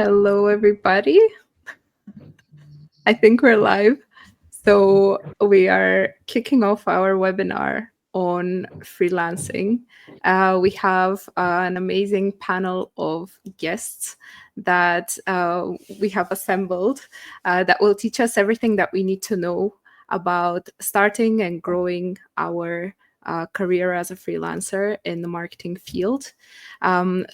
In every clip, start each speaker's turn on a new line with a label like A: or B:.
A: Hello, everybody. I think we're live. So, we are kicking off our webinar on freelancing. We have an amazing panel of guests that we have assembled that will teach us everything that we need to know about starting and growing our career as a freelancer in the marketing field.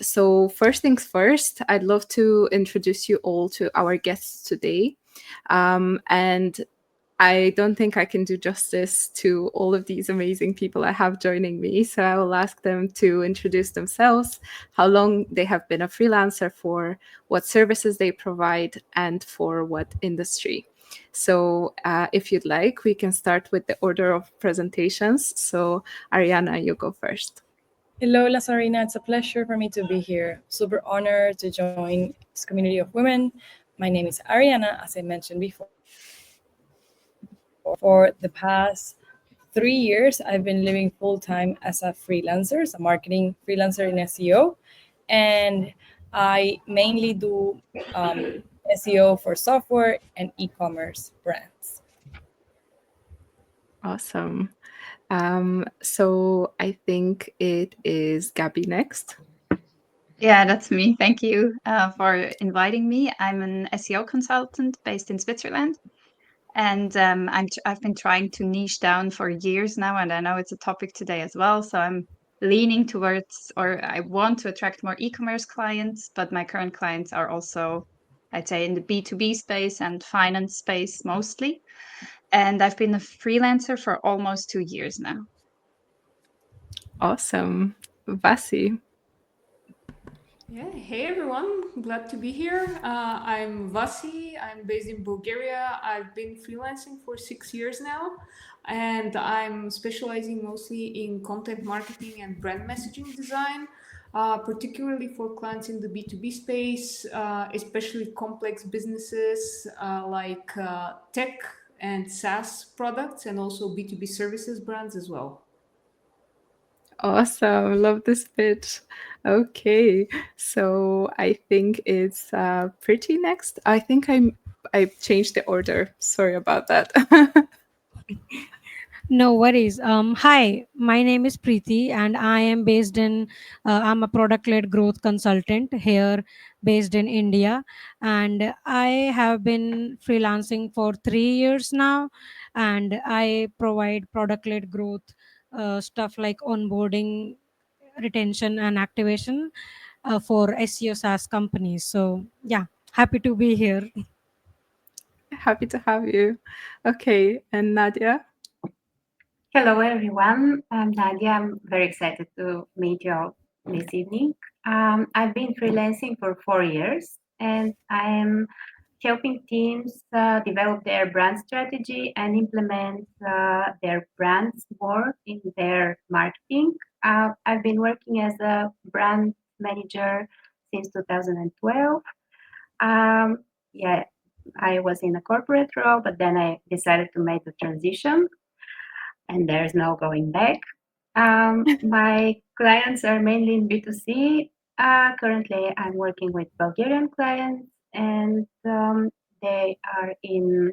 A: So first things first, I'd love to introduce you all to our guests today. And I don't think I can do justice to all of these amazing people I have joining me. So I will ask them to introduce themselves, how long they have been a freelancer for, what services they provide, and for what industry. So if you'd like, we can start with the order of presentations. So Arianna, you go first.
B: Hello, Vassilena. It's a pleasure for me to be here. Super honored to join this community of women. My name is Arianna, as I mentioned before. For the past 3 years, I've been living full-time as a freelancer, a marketing freelancer in SEO. And I mainly do SEO for software and e-commerce brands.
A: Awesome. So I think it is Gabby next.
C: Yeah, that's me. Thank you for inviting me. I'm an SEO consultant based in Switzerland. And I've been trying to niche down for years now, and I know it's a topic today as well. So I'm leaning towards, or I want to attract more e-commerce clients, but my current clients are also, I'd say, in the B2B space and finance space mostly. And I've been a freelancer for almost 2 years now.
A: Awesome. Vasi.
D: Yeah, hey everyone, glad to be here. I'm Vasi, I'm based in Bulgaria. I've been freelancing for 6 years now, and I'm specializing mostly in content marketing and brand messaging design, particularly for clients in the B2B space, especially complex businesses like tech and SaaS products, and also B2B services brands as well.
A: Awesome. Love this pitch. Okay. So I think it's Preeti next. I think I changed the order. Sorry about that.
E: No worries. Hi, my name is Preeti, and I am based in. I'm a product-led growth consultant here, based in India, and I have been freelancing for 3 years now, and I provide product-led growth stuff like onboarding, retention, and activation for SEO SaaS companies. So yeah, happy to be here.
A: Happy to have you. Okay. And Nadya.
F: Hello, everyone. I'm Nadya. I'm very excited to meet you all this evening. I've been freelancing for 4 years, and I'm helping teams develop their brand strategy and implement their brand's work in their marketing. I've been working as a brand manager since 2012. Yeah, I was in a corporate role, but then I decided to make the transition, and there's no going back. My clients are mainly in B2C. Currently, I'm working with Bulgarian clients, and they are in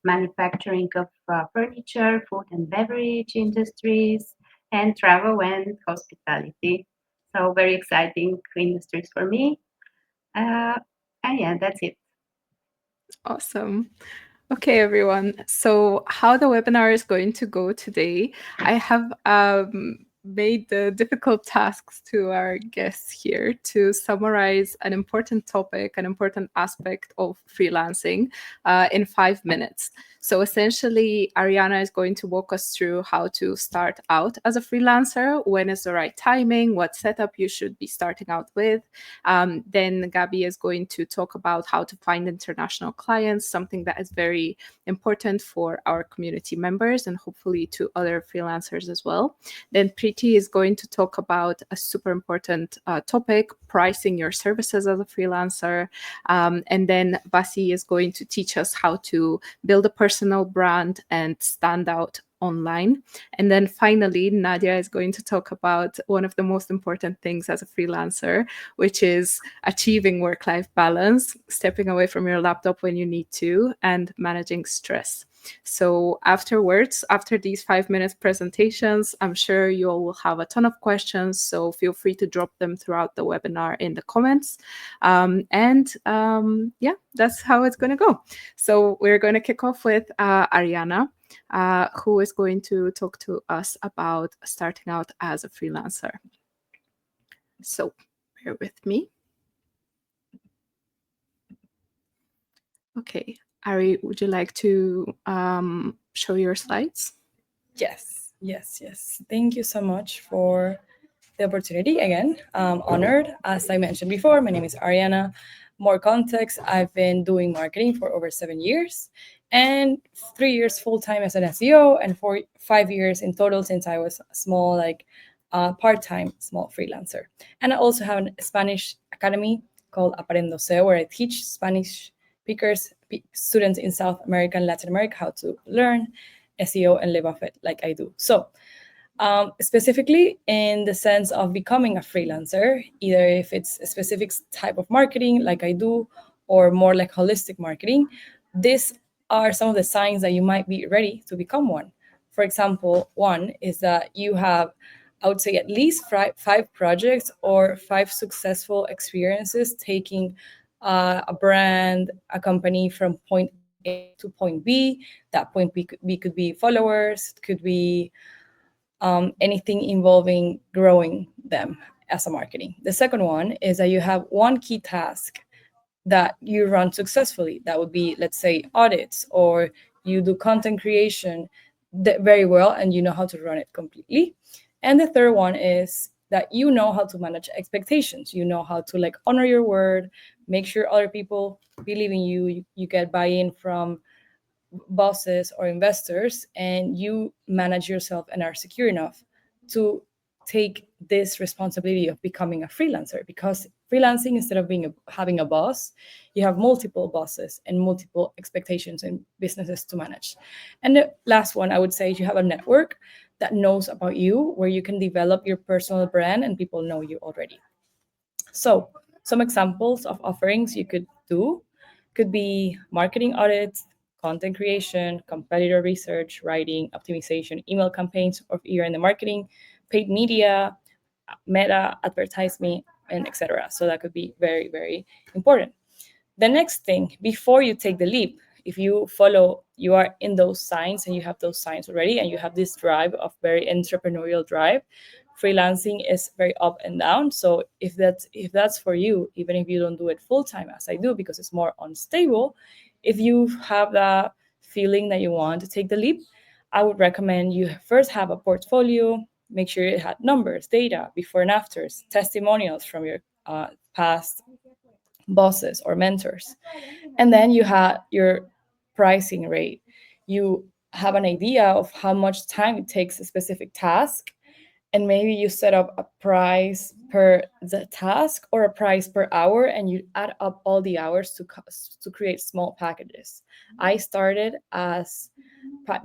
F: manufacturing of furniture, food and beverage industries, and travel and hospitality. So very exciting industries for me. And yeah, that's it.
A: Awesome. Okay, everyone. So how the webinar is going to go today, I have made the difficult tasks to our guests here to summarize an important topic, an important aspect of freelancing in 5 minutes. So essentially, Arianna is going to walk us through how to start out as a freelancer, when is the right timing, what setup you should be starting out with. Then Gabby is going to talk about how to find international clients, something that is very important for our community members and hopefully to other freelancers as well. Then Preeti is going to talk about a super important topic, pricing your services as a freelancer. And then Vasi is going to teach us how to build a personal brand and stand out online. And then finally, Nadya is going to talk about one of the most important things as a freelancer, which is achieving work-life balance, stepping away from your laptop when you need to, and managing stress. So afterwards, after these 5 minutes presentations, I'm sure you all will have a ton of questions. So feel free to drop them throughout the webinar in the comments. Yeah, that's how it's going to go. So we're going to kick off with Arianna, who is going to talk to us about starting out as a freelancer. So bear with me. Okay, Ari, would you like to show your slides?
B: Yes. Thank you so much for the opportunity again. I'm honored. As I mentioned before, my name is Arianna. More context, I've been doing marketing for over 7 years and 3 years full-time as an SEO and 5 years in total since I was a small, part-time small freelancer. And I also have a Spanish academy called Aprendo SEO, where I teach Spanish speakers, students in South America and Latin America how to learn SEO and live off it like I do. So specifically in the sense of becoming a freelancer, either if it's a specific type of marketing like I do, or more like holistic marketing, these are some of the signs that you might be ready to become one. For example, one is that you have, I would say, at least 5 projects or 5 successful experiences taking a brand, a company from point A to point B. That point B could be followers, could be anything involving growing them as a marketing. The second one is that you have one key task that you run successfully. That would be, let's say, audits, or you do content creation very well and you know how to run it completely. And the third one is that you know how to manage expectations. You know how to honor your word, make sure other people believe in you. You get buy-in from bosses or investors, and you manage yourself and are secure enough to take this responsibility of becoming a freelancer. Because freelancing, instead of having a boss, you have multiple bosses and multiple expectations and businesses to manage. And the last one, I would say, you have a network that knows about you, where you can develop your personal brand and people know you already. So some examples of offerings you could do could be marketing audits, content creation, competitor research, writing, optimization, email campaigns, or if you're in the marketing, paid media, meta, advertisement, and etc. So that could be very, very important. The next thing, before you take the leap, if you are in those signs and you have those signs already, and you have this drive of very entrepreneurial drive, freelancing is very up and down. So if that's for you, even if you don't do it full time as I do, because it's more unstable, if you have that feeling that you want to take the leap, I would recommend you first have a portfolio. Make sure it had numbers, data, before and afters, testimonials from your past bosses or mentors. And then you have your pricing rate. You have an idea of how much time it takes a specific task, and maybe you set up a price per the task or a price per hour, and you add up all the hours to create small packages. I started as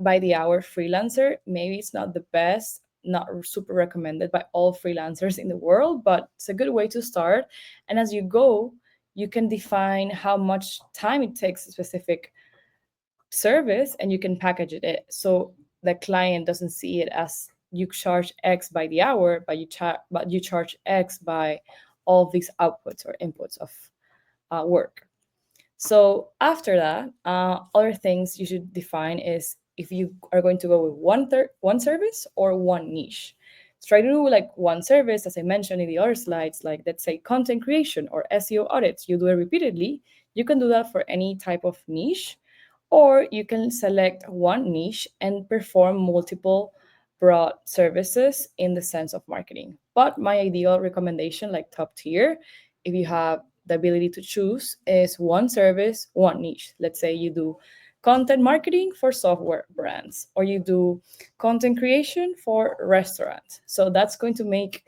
B: by the hour freelancer. Maybe it's not the best, not super recommended by all freelancers in the world, but it's a good way to start. And as you go, you can define how much time it takes a specific service, and you can package it so the client doesn't see it as you charge X by the hour, but you charge X by all these outputs or inputs of work. So after that, other things you should define is if you are going to go with one service or one niche. Try to do one service, as I mentioned in the other slides, let's say content creation or SEO audits. You do it repeatedly. You can do that for any type of niche, or you can select one niche and perform multiple broad services in the sense of marketing. But my ideal recommendation, top tier, if you have the ability to choose, is one service, one niche. Let's say you do content marketing for software brands, or you do content creation for restaurants. So that's going to make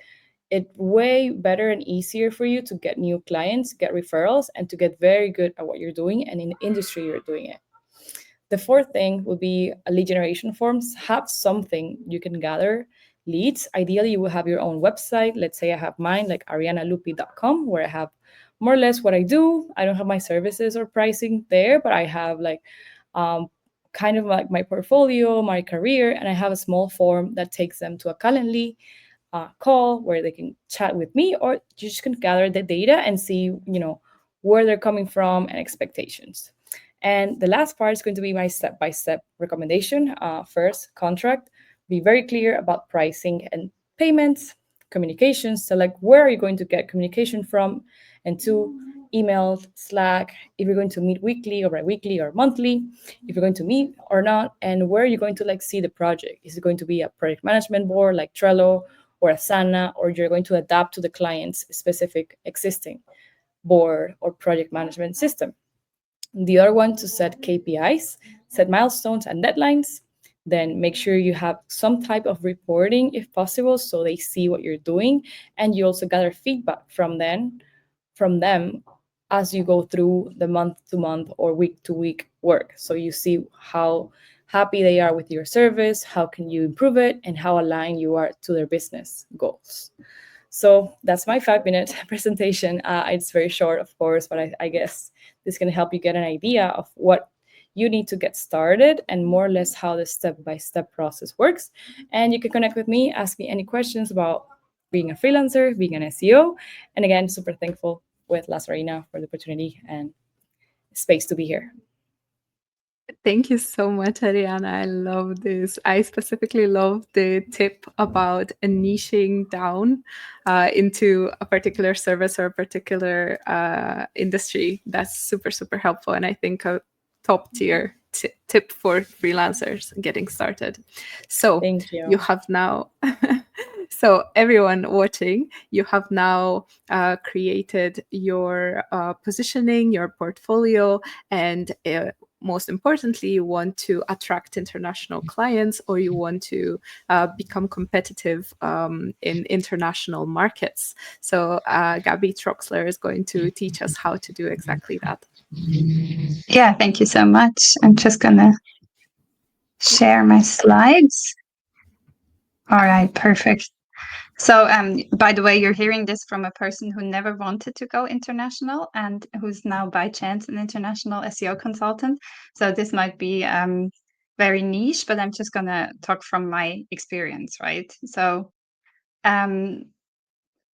B: it way better and easier for you to get new clients, get referrals, and to get very good at what you're doing and in the industry you're doing it. The fourth thing would be a lead generation forms. Have something you can gather leads. Ideally, you will have your own website. Let's say I have mine, like ariannalupi.com, where I have more or less what I do. I don't have my services or pricing there, but I have like kind of like my portfolio, my career, and I have a small form that takes them to a Calendly call where they can chat with me, or you just can gather the data and see, where they're coming from and expectations. And the last part is going to be my step-by-step recommendation. First, contract. Be very clear about pricing and payments, communications. Select where are you going to get communication from, and two, email, Slack, if you're going to meet weekly or bi-weekly or monthly, if you're going to meet or not, and where are you going to see the project? Is it going to be a project management board like Trello or Asana, or you're going to adapt to the client's specific existing board or project management system? The other one, to set KPIs, set milestones and deadlines. Then make sure you have some type of reporting if possible, so they see what you're doing, and you also gather feedback from them as you go through the month-to-month or week-to-week work. So you see how happy they are with your service, how can you improve it, and how aligned you are to their business goals. So that's my 5-minute presentation. It's very short, of course, but I guess this can help you get an idea of what you need to get started and more or less how the step-by-step process works. And you can connect with me, ask me any questions about being a freelancer, being an SEO. And again, super thankful with Vassilena for the opportunity and space to be here.
A: Thank you so much, Arianna. I love this. I specifically love the tip about niching down into a particular service or a particular industry. That's super, super helpful. And I think a top tier tip for freelancers getting started. So
B: Thank you.
A: You have now, so everyone watching, you have now created your positioning, your portfolio, and most importantly, you want to attract international clients, or you want to become competitive in international markets. So Gabby Troxler is going to teach us how to do exactly that.
C: Yeah, thank you so much. I'm just going to share my slides. All right, perfect. So, by the way, you're hearing this from a person who never wanted to go international and who's now by chance an international SEO consultant. So this might be very niche, but I'm just going to talk from my experience, right? So,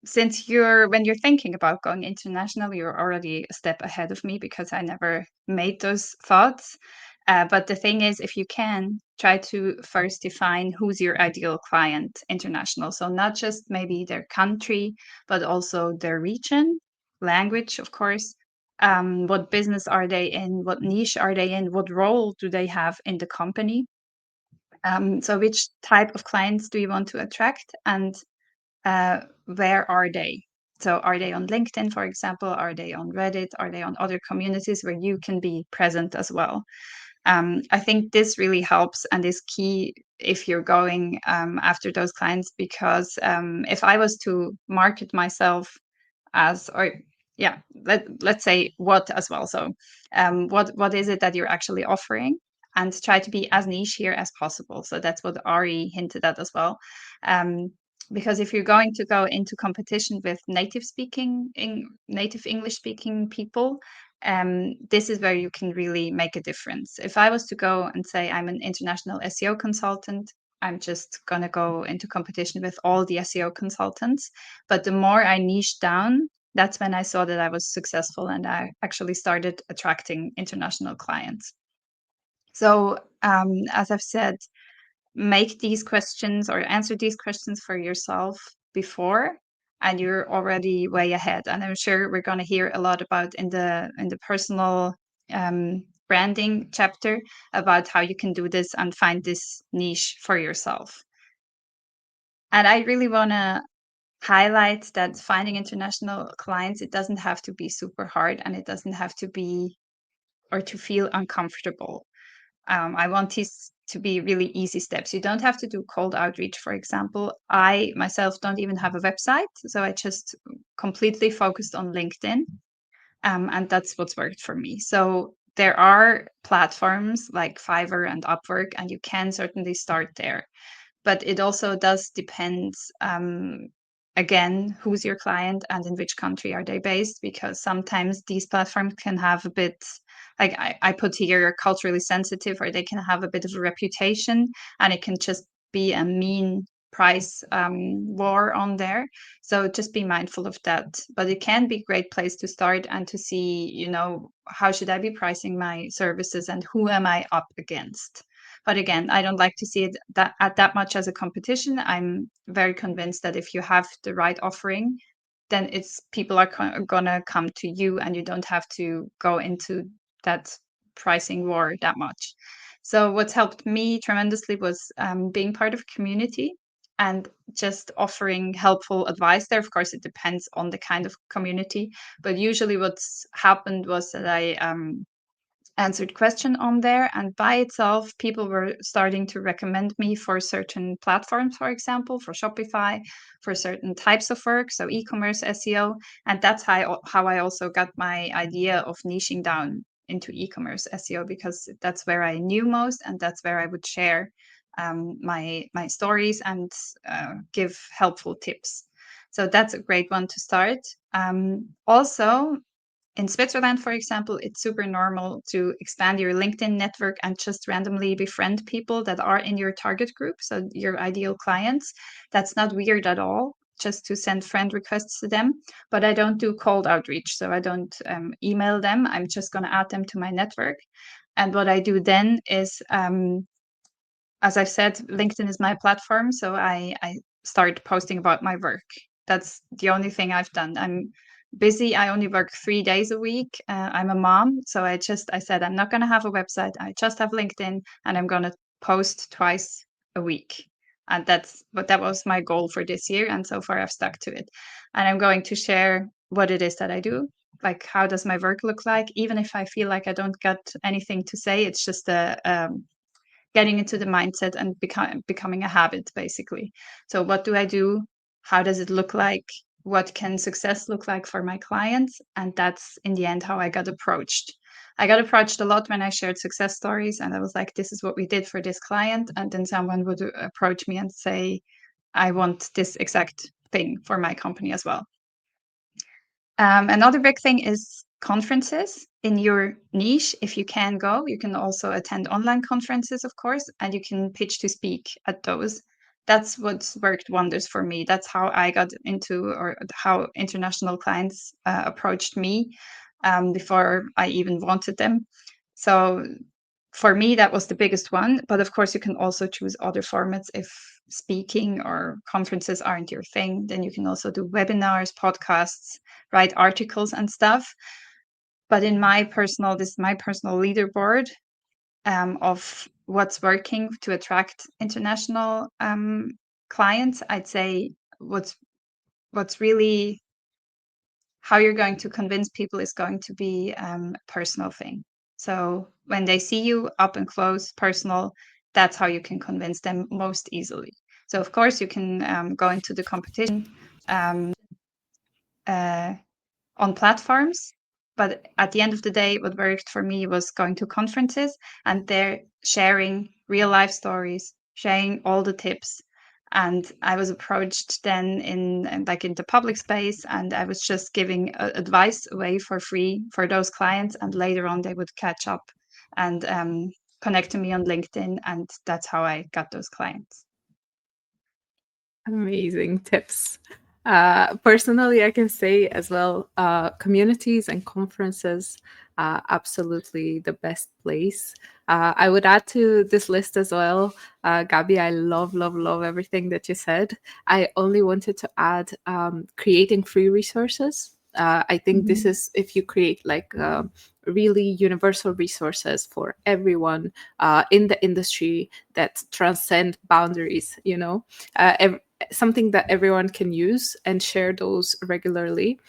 C: since when you're thinking about going international, you're already a step ahead of me because I never made those thoughts. But the thing is, if you can, try to first define who's your ideal client international. So not just maybe their country, but also their region, language, of course. What business are they in? What niche are they in? What role do they have in the company? So which type of clients do you want to attract? And where are they? So are they on LinkedIn, for example? Are they on Reddit? Are they on other communities where you can be present as well? I think this really helps and is key if you're going after those clients, because if I was to market myself as, or yeah, let's say what as well. So what is it that you're actually offering? And try to be as niche here as possible. So that's what Ari hinted at as well. Because if you're going to go into competition with native English speaking people, this is where you can really make a difference. If I was to go and say I'm an international SEO consultant, I'm just going to go into competition with all the SEO consultants. But the more I niche down, that's when I saw that I was successful and I actually started attracting international clients. So as I've said, make these questions or answer these questions for yourself before, and you're already way ahead. And I'm sure we're going to hear a lot about in the personal branding chapter about how you can do this and find this niche for yourself. And I really want to highlight that finding international clients, it doesn't have to be super hard, and it doesn't have to be or to feel uncomfortable. I want these to be really easy steps. You don't have to do cold outreach, for example. I myself don't even have a website, so I just completely focused on LinkedIn, and that's what's worked for me. So there are platforms like Fiverr and Upwork, and you can certainly start there. But it also does depend, again, who's your client and in which country are they based, because sometimes these platforms can have a bit, like I put here, culturally sensitive, or they can have a bit of a reputation, and it can just be a mean price war on there. So just be mindful of that. But it can be a great place to start and to see, you know, how should I be pricing my services and who am I up against? But again, I don't like to see it that much as a competition. I'm very convinced that if you have the right offering, then it's people are gonna come to you, and you don't have to go into that pricing war that much. So what's helped me tremendously was being part of a community and just offering helpful advice there. Of course, it depends on the kind of community, but usually what's happened was that I answered question on there, and by itself people were starting to recommend me for certain platforms, for example for Shopify, for certain types of work, so e-commerce, SEO. And that's how I also got my idea of niching down into e-commerce SEO, because that's where I knew most, and that's where I would share my stories and give helpful tips. So that's a great one to start. Also, in Switzerland, for example, it's super normal to expand your LinkedIn network and just randomly befriend people that are in your target group, so your ideal clients. That's not weird at all, just to send friend requests to them. But I don't do cold outreach, so I don't email them. I'm just going to add them to my network. And what I do then is, as I've said, LinkedIn is my platform, so I start posting about my work. That's the only thing I've done. I'm busy. I only work 3 days a week. I'm a mom, so I said I'm not going to have a website. I just have LinkedIn, and I'm going to post twice a week. And that was my goal for this year, and so far I've stuck to it. And I'm going to share what it is that I do. Like, how does my work look like? Even if I feel like I don't got anything to say, it's just getting into the mindset and becoming a habit, basically. So what do I do? How does it look like? What can success look like for my clients? And that's in the end how I got approached. I got approached a lot when I shared success stories, and I was like, this is what we did for this client. And then someone would approach me and say, I want this exact thing for my company as well. Another big thing is conferences in your niche. If you can go, you can also attend online conferences, of course, and you can pitch to speak at those. That's what's worked wonders for me. That's how I got into, or how international clients approached me before I even wanted them. So for me, that was the biggest one. But of course, you can also choose other formats if speaking or conferences aren't your thing. Then you can also do webinars, podcasts, write articles and stuff. But this is my personal leaderboard of what's working to attract international clients. I'd say what's really how you're going to convince people is going to be a personal thing. So when they see you up and close, personal, that's how you can convince them most easily. So of course you can go into the competition on platforms, but at the end of the day, what worked for me was going to conferences and they're sharing real life stories, sharing all the tips. And I was approached then in the public space, and I was just giving advice away for free for those clients. And later on, they would catch up and connect to me on LinkedIn, and that's how I got those clients.
A: Amazing tips. Personally, I can say as well, communities and conferences are absolutely the best place. I would add to this list as well, Gabi, I love, love, love everything that you said. I only wanted to add creating free resources. I think this is if you create like really universal resources for everyone in the industry that transcend boundaries, something that everyone can use and share those regularly.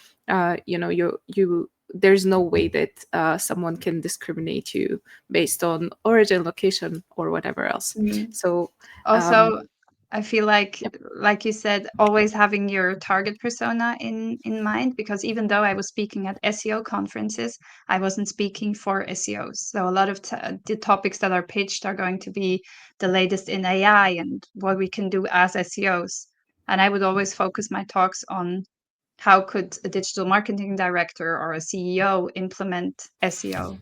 A: You there's no way that someone can discriminate you based on origin, location, or whatever else. So
C: also I feel like you said, always having your target persona in mind, because even though I was speaking at SEO conferences, I wasn't speaking for SEOs. So a lot of the topics that are pitched are going to be the latest in AI and what we can do as SEOs. And I would always focus my talks on how could a digital marketing director or a CEO implement SEO.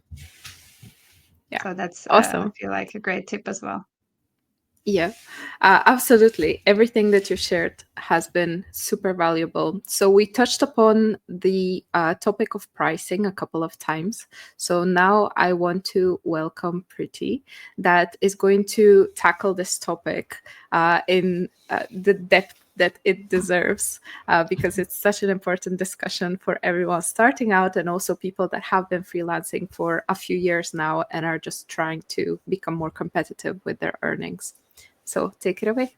A: Yeah,
C: So that's I
A: awesome.
C: feel like a great tip as well.
A: Yeah, absolutely. Everything that you shared has been super valuable. So, we touched upon the topic of pricing a couple of times. So, now I want to welcome Preeti, that is going to tackle this topic in the depth that it deserves, because it's such an important discussion for everyone starting out and also people that have been freelancing for a few years now and are just trying to become more competitive with their earnings. So take it away.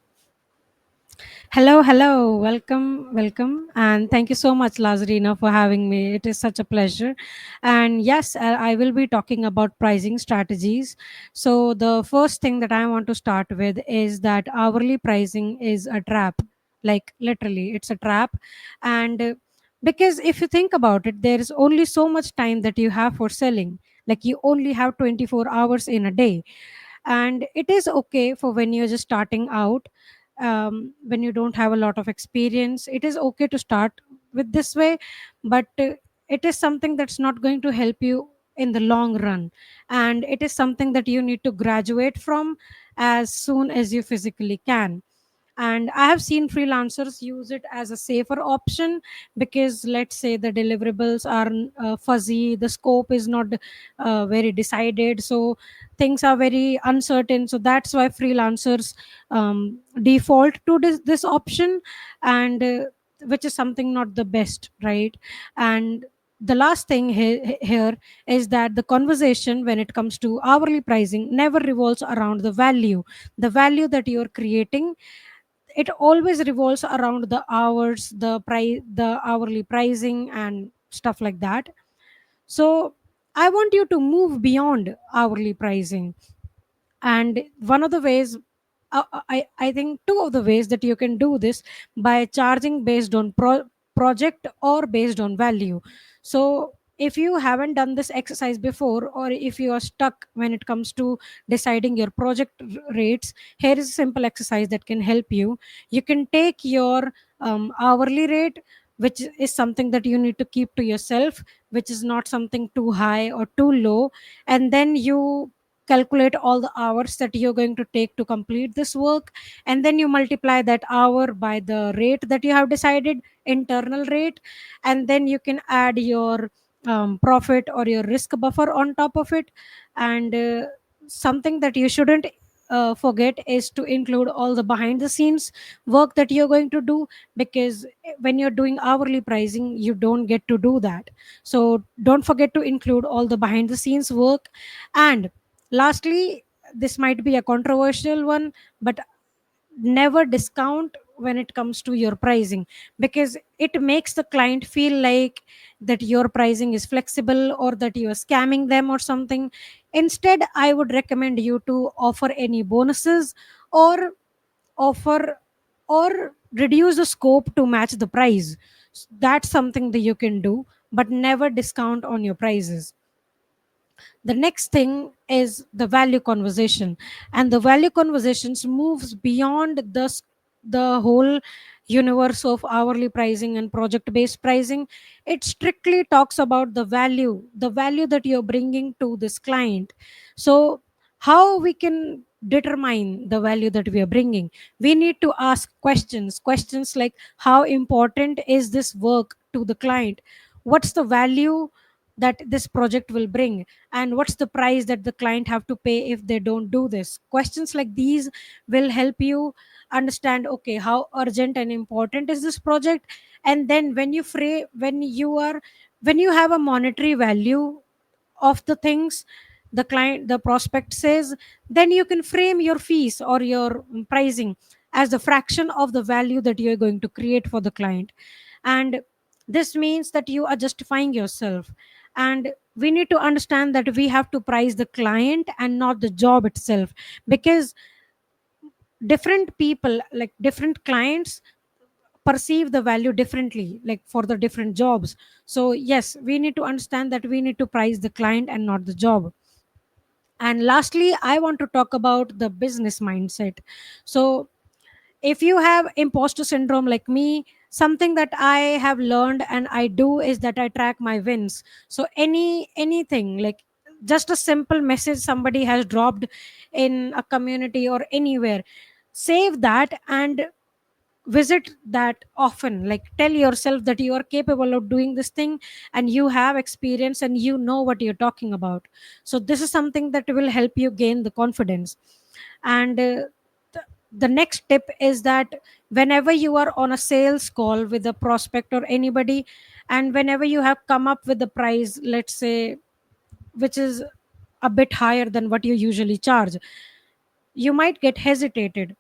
E: Hello, hello, welcome, and thank you so much, Lazarina, for having me. It is such a pleasure. And yes, I will be talking about pricing strategies. So, the first thing that I want to start with is that hourly pricing is a trap. Like, literally, it's a trap. And because if you think about it, there is only so much time that you have for selling. Like, you only have 24 hours in a day, and it is okay for when you're just starting out, when you don't have a lot of experience. It is okay to start with this way, but it is something that's not going to help you in the long run, and it is something that you need to graduate from as soon as you physically can. And I have seen freelancers use it as a safer option, because let's say the deliverables are fuzzy, the scope is not very decided, so things are very uncertain. So that's why freelancers default to this option, and which is something not the best, right? And the last thing here is that the conversation when it comes to hourly pricing never revolves around the value that you're creating. It always revolves around the hours, the hourly pricing and stuff like that. So I want you to move beyond hourly pricing. And one of the ways, I think two of the ways that you can do this, by charging based on project or based on value. So if you haven't done this exercise before, or if you are stuck when it comes to deciding your project rates, here is a simple exercise that can help you. You can take your hourly rate, which is something that you need to keep to yourself, which is not something too high or too low, and then you calculate all the hours that you're going to take to complete this work, and then you multiply that hour by the rate that you have decided, internal rate, and then you can add your profit or your risk buffer on top of it. And something that you shouldn't forget is to include all the behind the scenes work that you're going to do, because when you're doing hourly pricing you don't get to do that. So don't forget to include all the behind the scenes work. And lastly, this might be a controversial one, but never discount when it comes to your pricing, because it makes the client feel like that your pricing is flexible or that you are scamming them or something. Instead, I would recommend you to offer any bonuses, or offer or reduce the scope to match the price. That's something that you can do, but never discount on your prices. The next thing is the value conversation, and the value conversations moves beyond the whole universe of hourly pricing and project based pricing. It strictly talks about the value that you're bringing to this client. So how we can determine the value that we are bringing? We need to ask questions like, how important is this work to the client? What's the value that this project will bring, and what's the price that the client have to pay if they don't do this? Questions like these will help you understand, okay, how urgent and important is this project. And then when you have a monetary value of the things the prospect says, then you can frame your fees or your pricing as a fraction of the value that you're going to create for the client. And this means that you are justifying yourself. And we need to understand that we have to price the client and not the job itself, because different people, like different clients, perceive the value differently, like for the different jobs. So yes, we need to understand that we need to price the client and not the job. And lastly, I want to talk about the business mindset. So if you have imposter syndrome like me, something that I have learned and I do is that I track my wins. So anything, like just a simple message somebody has dropped in a community or anywhere, save that and visit that often. Like tell yourself that you are capable of doing this thing, and you have experience and you know what you're talking about. So this is something that will help you gain the confidence. And the next tip is that whenever you are on a sales call with a prospect or anybody, and whenever you have come up with the price, let's say, which is a bit higher than what you usually charge, you might get hesitated.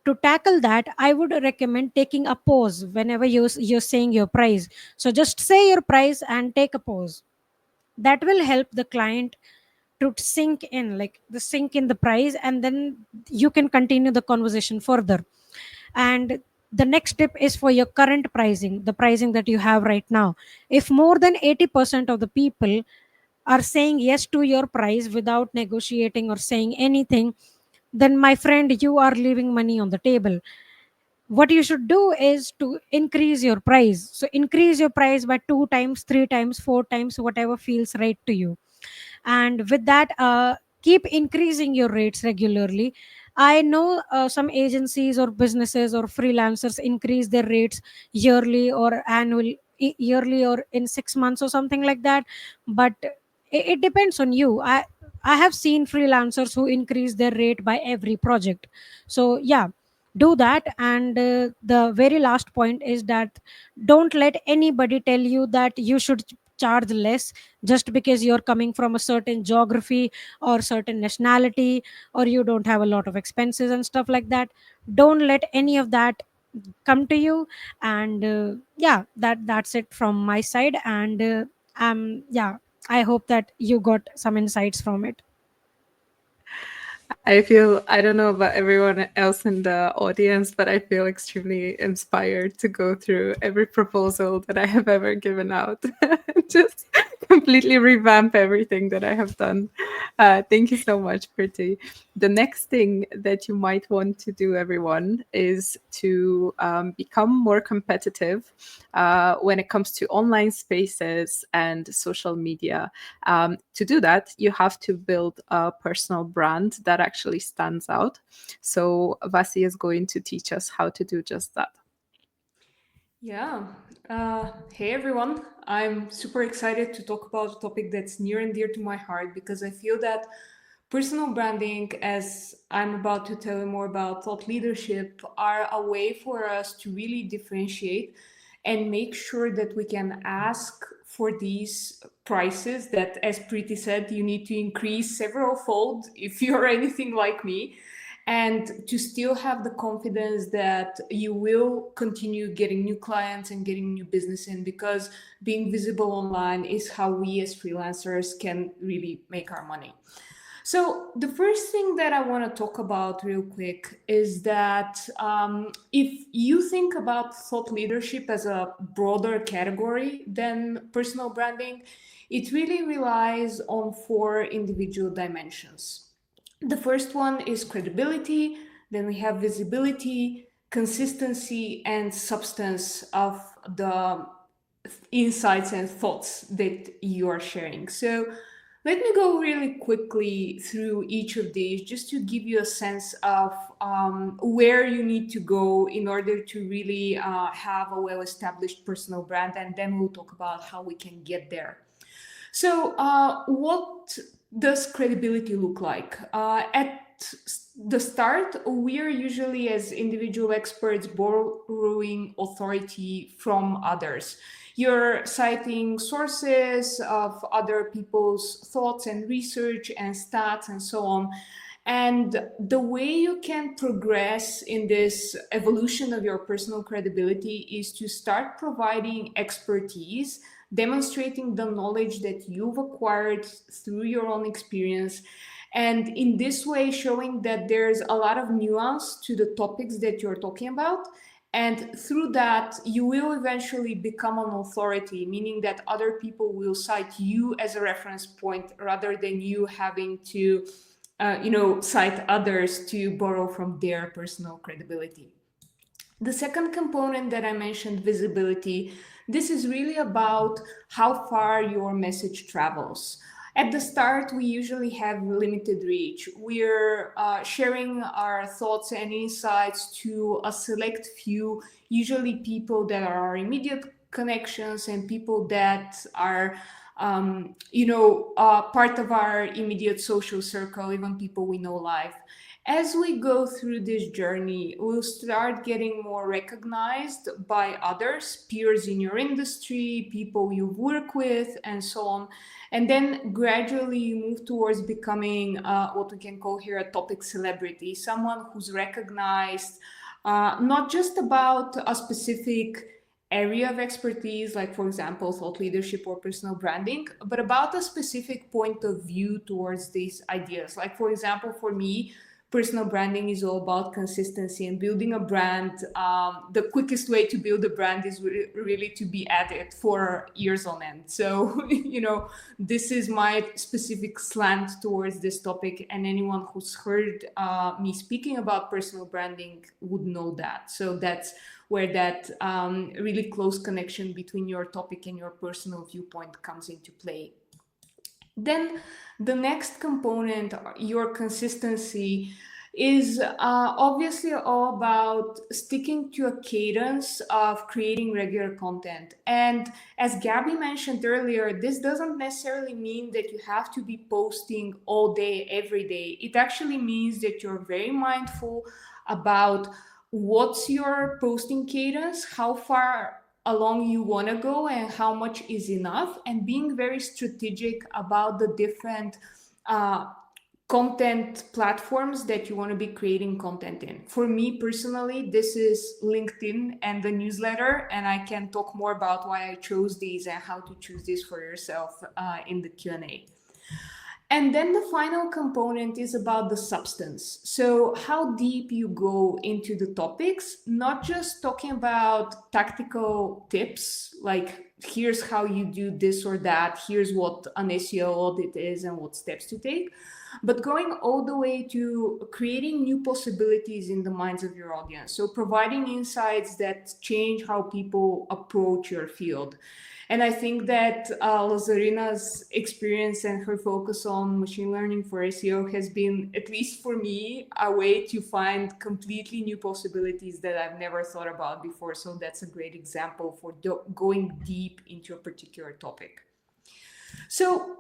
E: To tackle that, I would recommend taking a pause whenever you're saying your price. So just say your price and take a pause. That will help the client to sink in, like the sink in the price, and then you can continue the conversation further. And the next tip is for your current pricing, the pricing that you have right now. If more than 80% of the people are saying yes to your price without negotiating or saying anything, then my friend, you are leaving money on the table. What you should do is to increase your price. So increase your price by 2 times, 3 times, 4 times, whatever feels right to you. And with that, keep increasing your rates regularly. I know some agencies or businesses or freelancers increase their rates yearly or yearly or in 6 months or something like that. But it depends on you. I have seen freelancers who increase their rate by every project. So yeah, do that. And the very last point is that don't let anybody tell you that you should charge less just because you're coming from a certain geography or certain nationality, or you don't have a lot of expenses and stuff like that. Don't let any of that come to you. And yeah, that's it from my side. And yeah, I hope that you got some insights from it.
A: I feel, I don't know about everyone else in the audience, but I feel extremely inspired to go through every proposal that I have ever given out. Just completely revamp everything that I have done. Thank you so much, Preeti. The next thing that you might want to do, everyone, is to become more competitive when it comes to online spaces and social media. To do that, you have to build a personal brand that actually stands out. So Vasi is going to teach us how to do just that.
D: Yeah. Hey everyone. I'm super excited to talk about a topic that's near and dear to my heart because I feel that personal branding, as I'm about to tell you more about, thought leadership, are a way for us to really differentiate and make sure that we can ask for these prices that, as Preeti said, you need to increase several fold if you're anything like me, and to still have the confidence that you will continue getting new clients and getting new business in, because being visible online is how we as freelancers can really make our money. So the first thing that I want to talk about real quick is that if you think about thought leadership as a broader category than personal branding, it really relies on 4 individual dimensions. The first one is credibility, then we have visibility, consistency, and substance of the insights and thoughts that you are sharing. So let me go really quickly through each of these just to give you a sense of where you need to go in order to really have a well-established personal brand, and then we'll talk about how we can get there. So, what does credibility look like? At the start, we are usually, as individual experts, borrowing authority from others. You're citing sources of other people's thoughts and research and stats and so on. And the way you can progress in this evolution of your personal credibility is to start providing expertise, demonstrating the knowledge that you've acquired through your own experience, And in this way, showing that there's a lot of nuance to the topics that you're talking about. And through that, you will eventually become an authority, meaning that other people will cite you as a reference point rather than you having to, cite others to borrow from their personal credibility. The second component that I mentioned, visibility, this is really about how far your message travels. At the start, we usually have limited reach. We're sharing our thoughts and insights to a select few, usually people that are our immediate connections and people that are part of our immediate social circle, even people we know live. As we go through this journey, we'll start getting more recognized by others, peers in your industry, people you work with, and so on. And then gradually you move towards becoming what we can call here a topic celebrity, someone who's recognized not just about a specific area of expertise, like for example, thought leadership or personal branding, but about a specific point of view towards these ideas. Like for example, for me, personal branding is all about consistency and building a brand. The quickest way to build a brand is really to be at it for years on end. So, this is my specific slant towards this topic, and anyone who's heard me speaking about personal branding would know that. So that's where that really close connection between your topic and your personal viewpoint comes into play. Then the next component, your consistency, is obviously all about sticking to a cadence of creating regular content. And as Gabby mentioned earlier, this doesn't necessarily mean that you have to be posting all day, every day. It actually means that you're very mindful about what's your posting cadence, how far along you want to go and how much is enough, and being very strategic about the different content platforms that you want to be creating content in. For me personally, this is LinkedIn and the newsletter, and I can talk more about why I chose these and how to choose this for yourself in the Q&A. And then the final component is about the substance. So how deep you go into the topics, not just talking about tactical tips, like here's how you do this or that, here's what an SEO audit is and what steps to take, but going all the way to creating new possibilities in the minds of your audience. So providing insights that change how people approach your field. And I think that Vasilina's experience and her focus on machine learning for SEO has been, at least for me, a way to find completely new possibilities that I've never thought about before. So that's a great example for going deep into a particular topic. So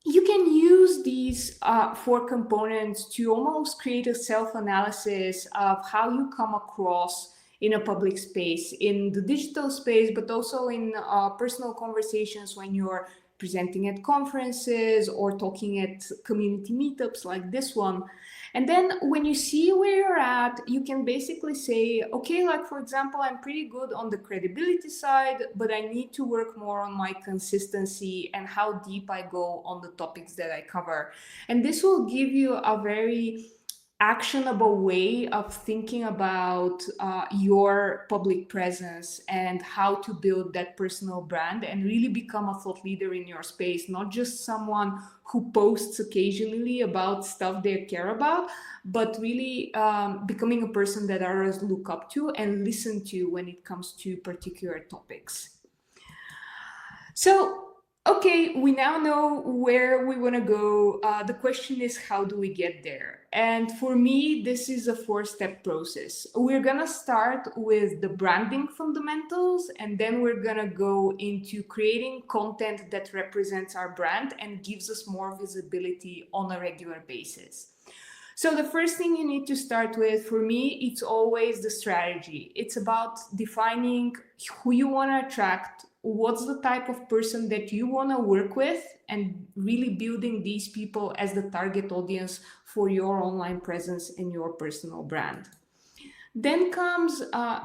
D: you can use these 4 components to almost create a self-analysis of how you come across in a public space, in the digital space, but also in personal conversations when you're presenting at conferences or talking at community meetups like this one. And then when you see where you're at, you can basically say, okay, like for example, I'm pretty good on the credibility side, but I need to work more on my consistency and how deep I go on the topics that I cover. And this will give you a very actionable way of thinking about your public presence and how to build that personal brand and really become a thought leader in your space, not just someone who posts occasionally about stuff they care about, but really becoming a person that others look up to and listen to when it comes to particular topics. So, okay, we now know where we want to go. The question is, how do we get there? And for me, this is a 4-step process. We're going to start with the branding fundamentals, and then we're going to go into creating content that represents our brand and gives us more visibility on a regular basis. So the first thing you need to start with, for me, it's always the strategy. It's about defining who you want to attract, what's the type of person that you want to work with, and really building these people as the target audience for your online presence and your personal brand. Then comes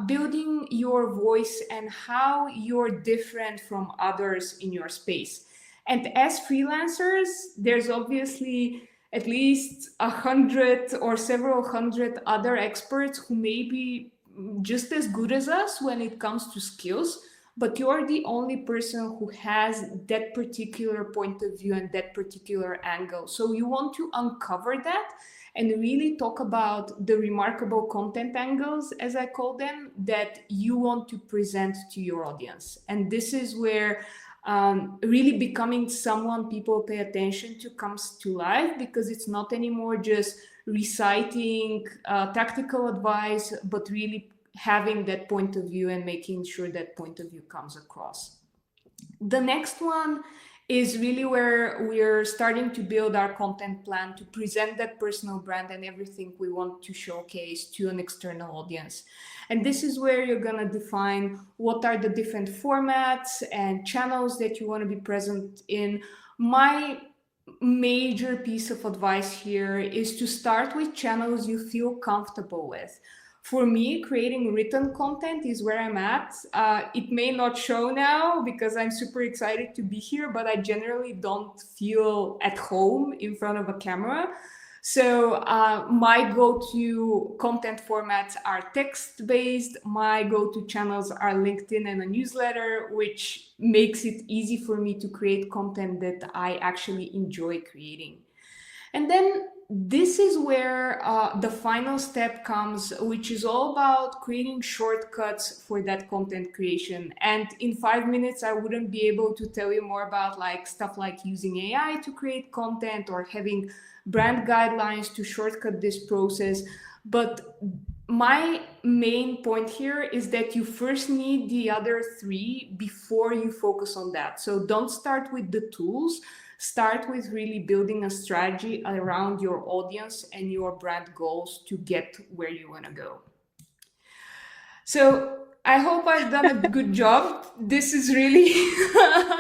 D: building your voice and how you're different from others in your space. And as freelancers, there's obviously at least 100 or several hundred other experts who may be just as good as us when it comes to skills, but you're the only person who has that particular point of view and that particular angle. So you want to uncover that and really talk about the remarkable content angles, as I call them, that you want to present to your audience. And this is where really becoming someone people pay attention to comes to life, because it's not anymore just reciting tactical advice, but really having that point of view and making sure that point of view comes across. The next one is really where we're starting to build our content plan to present that personal brand and everything we want to showcase to an external audience. And this is where you're going to define what are the different formats and channels that you want to be present in. My major piece of advice here is to start with channels you feel comfortable with. For me, creating written content is where I'm at. It may not show now because I'm super excited to be here, but I generally don't feel at home in front of a camera. So my go-to content formats are text-based. My go-to channels are LinkedIn and a newsletter, which makes it easy for me to create content that I actually enjoy creating. And then this is where the final step comes, which is all about creating shortcuts for that content creation. And in 5 minutes, I wouldn't be able to tell you more about like stuff like using AI to create content or having brand guidelines to shortcut this process. But my main point here is that you first need the other three before you focus on that. So don't start with the tools. Start with really building a strategy around your audience and your brand goals to get where you want to go. So I hope I've done a good job. This is really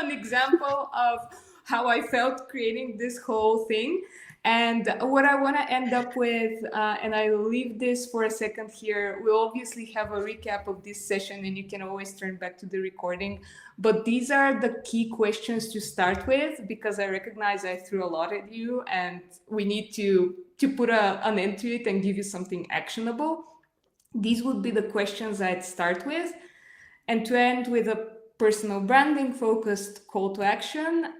D: an example of how I felt creating this whole thing. And what I want to end up with, and I'll leave this for a second here, we'll obviously have a recap of this session and you can always turn back to the recording. But these are the key questions to start with, because I recognize I threw a lot at you and we need to put an end to it and give you something actionable. These would be the questions I'd start with, and to end with a personal branding focused call to action.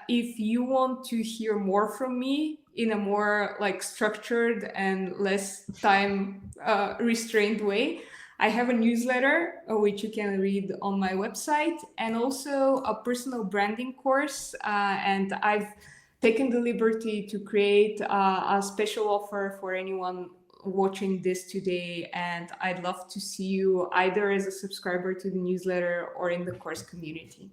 D: If you want to hear more from me in a more like structured and less time restrained way, I have a newsletter which you can read on my website, and also a personal branding course. And I've taken the liberty to create a special offer for anyone watching this today, and I'd love to see you either as a subscriber to the newsletter or in the course community.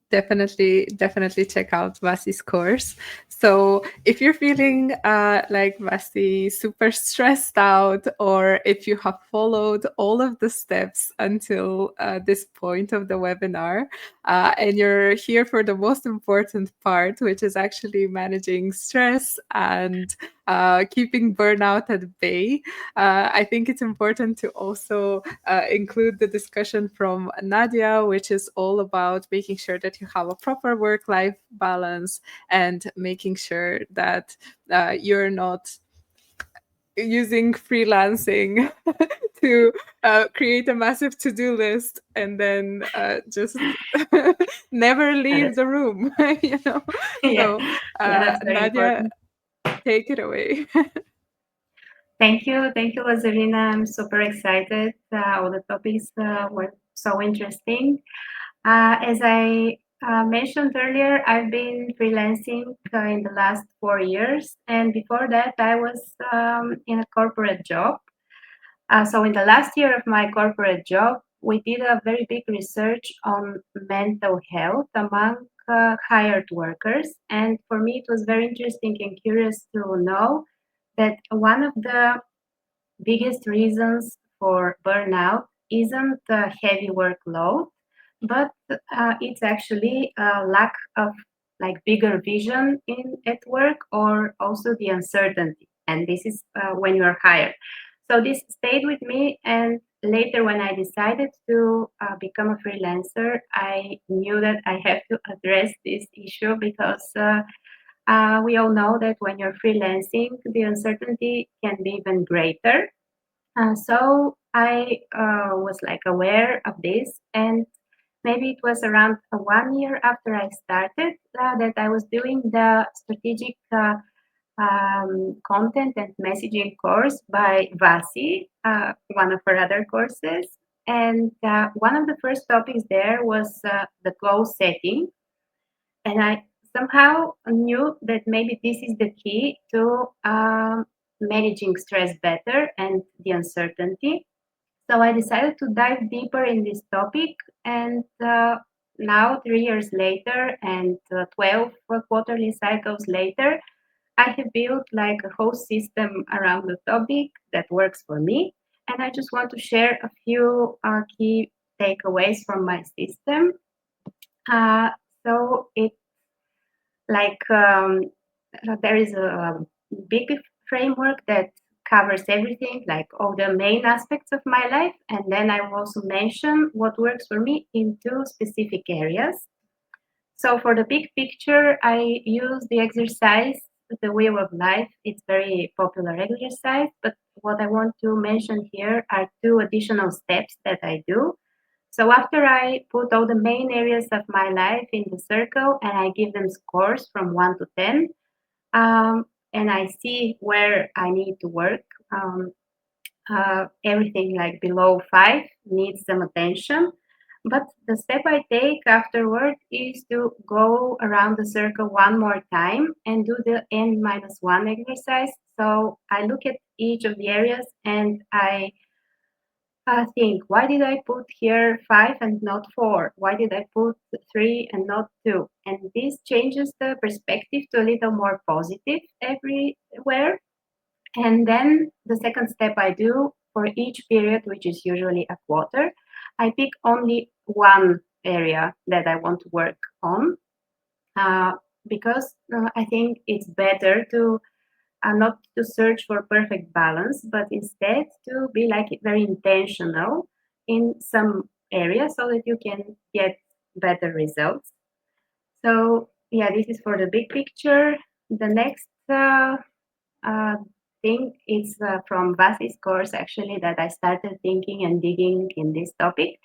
A: Definitely check out Vasi's course. So if you're feeling like Vasi super stressed out, or if you have followed all of the steps until this point of the webinar, and you're here for the most important part, which is actually managing stress and keeping burnout at bay, I think it's important to also include the discussion from Nadya, which is all about making sure that you have a proper work-life balance and making sure that you're not using freelancing to create a massive to-do list and then just never leave the room, you know. So
F: that's very
A: Nadya,
F: important.
A: take it away.
F: Thank you, Vassilena. I'm super excited. All the topics were so interesting. As I mentioned earlier, I've been freelancing in the last 4 years, and before that, I was in a corporate job. So in the last year of my corporate job, we did a very big research on mental health among hired workers, and for me, it was very interesting and curious to know that one of the biggest reasons for burnout isn't the heavy workload, but it's actually a lack of like bigger vision at work, or also the uncertainty. And this is when you are hired. So this stayed with me, and later when I decided to become a freelancer, I knew that I have to address this issue, because We all know that when you're freelancing, the uncertainty can be even greater. So I was like aware of this, and maybe it was around 1 year after I started that I was doing the strategic content and messaging course by Vasi, one of her other courses. And one of the first topics there was the goal setting. And I somehow knew that maybe this is the key to managing stress better and the uncertainty. So I decided to dive deeper in this topic. And now, 3 years later and 12 quarterly cycles later, I have built like a whole system around the topic that works for me. And I just want to share a few key takeaways from my system. So it like there is a big framework that covers everything, like all the main aspects of my life. And then I will also mention what works for me in 2 specific areas. So for the big picture, I use the exercise, the Wheel of Life. It's very popular exercise, but what I want to mention here are 2 additional steps that I do. So after I put all the main areas of my life in the circle and I give them scores from 1 to 10, and I see where I need to work, everything like below 5 needs some attention. But the step I take afterward is to go around the circle one more time and do the n-1 exercise. So I look at each of the areas and I think, why did I put here 5 and not 4? Why did I put 3 and not 2? And this changes the perspective to a little more positive everywhere. And then the second step I do for each period, which is usually a quarter, I pick only one area that I want to work on because I think it's better to not to search for perfect balance, but instead to be like very intentional in some areas so that you can get better results. So yeah, this is for the big picture. The next thing is from Vasi's course actually that I started thinking and digging in this topic.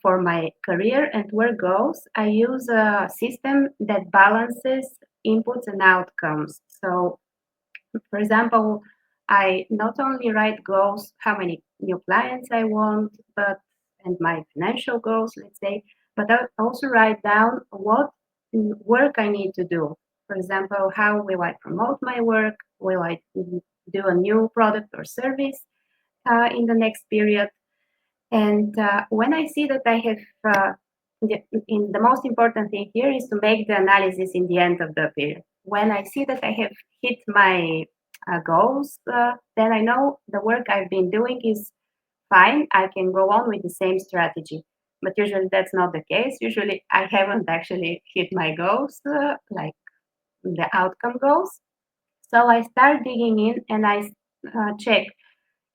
F: For my career and work goals, I use a system that balances inputs and outcomes. So for example, I not only write goals, how many new clients I want, but and my financial goals, let's say, but I also write down what work I need to do. For example, how will I promote my work? Will I do a new product or service in the next period? And when I see that I have, the most important thing here is to make the analysis in the end of the period. When I see that I have hit my goals, then I know the work I've been doing is fine. I can go on with the same strategy. But usually that's not the case. Usually I haven't actually hit my goals, like the outcome goals. So I start digging in and I check,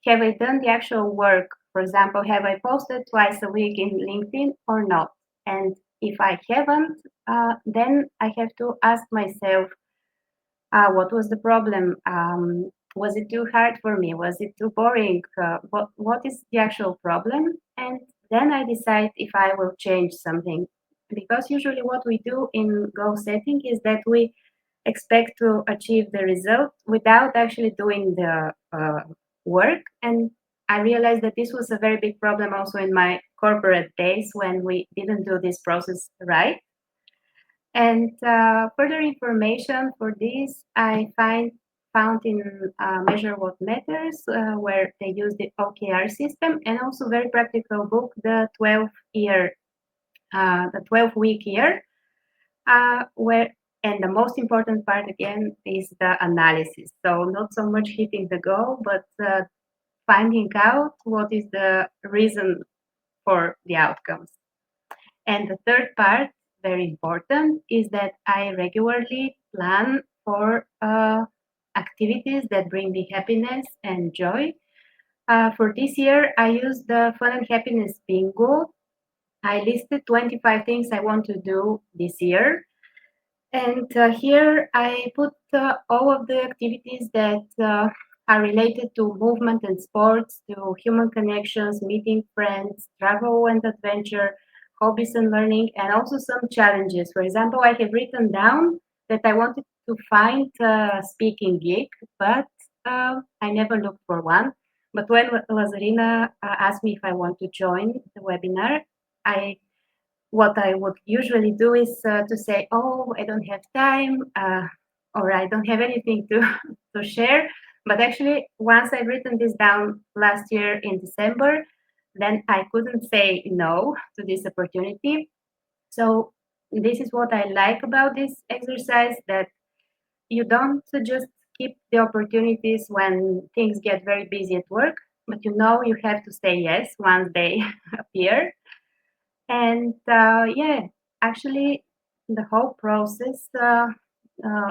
F: have I done the actual work? For example, have I posted twice a week in LinkedIn or not? And if I haven't, then I have to ask myself, what was the problem? Was it too hard for me? Was it too boring? What is the actual problem? And then I decide if I will change something. Because usually what we do in goal setting is that we expect to achieve the result without actually doing the work. And I realized that this was a very big problem also in my corporate days when we didn't do this process right. And further information for this I found in Measure What Matters, where they use the OKR system, and also very practical book, the 12-week year, where and the most important part again is the analysis. So not so much hitting the goal, but finding out what is the reason for the outcomes. And the third part, very important, is that I regularly plan for activities that bring me happiness and joy. For this year, I used the Fun and Happiness Bingo. I listed 25 things I want to do this year. And here I put all of the activities that are related to movement and sports, to human connections, meeting friends, travel and adventure, hobbies and learning, and also some challenges. For example, I have written down that I wanted to find a speaking gig, but I never looked for one. But when Vassilena asked me if I want to join the webinar, what I would usually do is to say, "Oh, I don't have time," or "I don't have anything to to share." But actually, once I've written this down last year in December, then I couldn't say no to this opportunity. So this is what I like about this exercise, that you don't just keep the opportunities when things get very busy at work, but you know you have to say yes once they appear. And yeah, actually, the whole process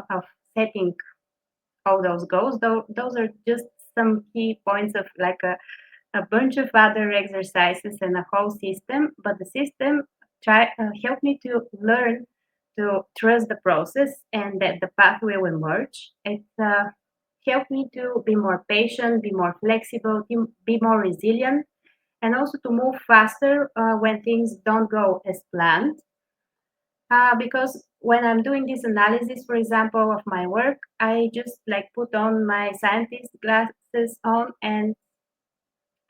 F: of setting all those goals, those are just some key points of like a bunch of other exercises and a whole system. But the system helped me to learn to trust the process and that the path will emerge. It helped me to be more patient, be more flexible, be more resilient, and also to move faster when things don't go as planned. Because when I'm doing this analysis, for example, of my work, I just like put on my scientist glasses on, and